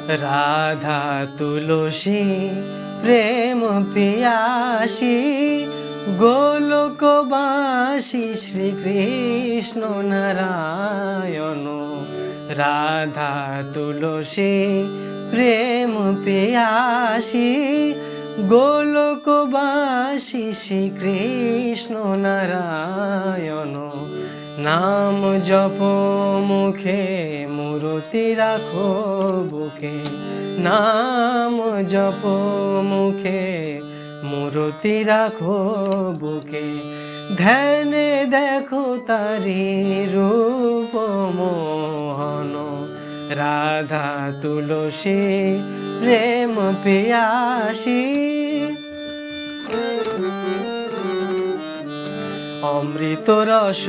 রাধা তুলসী প্রেম পিয়াসী, গোলকবাসী শ্রীকৃষ্ণ নারায়ণ। রাধা তুলসী প্রেম পিয়াসী, গোলকবাসী শ্রীকৃষ্ণ নারায়ণ। নাম জপ মুখে মূরতি রাখো বুকে, নাম জপ মুখে মূরতি রাখো বুকে। ধ্যানে দেখো তারি রূপ মোহন। রাধা তুলসী প্রেম পিয়াসী, অমৃত রস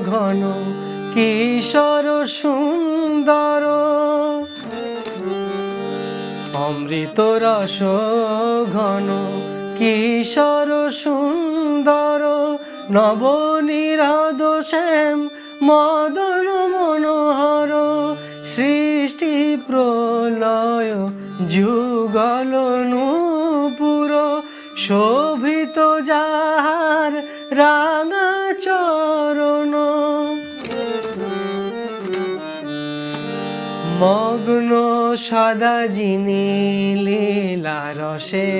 ঘন কিশোর সুন্দর। অমৃত রস ঘন কিশোর সুন্দর, নবনীরদ শ্যাম মদন মনোহর। সৃষ্টি প্রলয় যুগল নূপুর, শোভিত যাহার রাঙা চরণ। মগ্ন সদা যিনি লীলা রসে,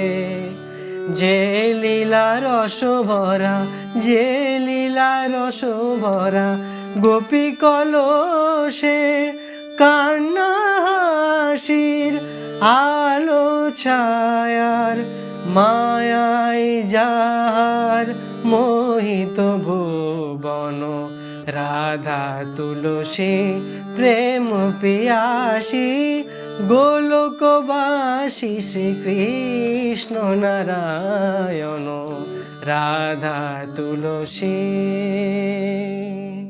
যে লীলা রস ভরা, যে লীলা রস ভরা। গোপী কলসে কান্না হাসির আলো ছায়ার, মায়ায় যাহার মোহিত ভুবন। রাধা তুলসী প্রেম পিয়াসী, গোলকবাসী শ্রীকৃষ্ণ নারায়ণ। রাধা তুলসী।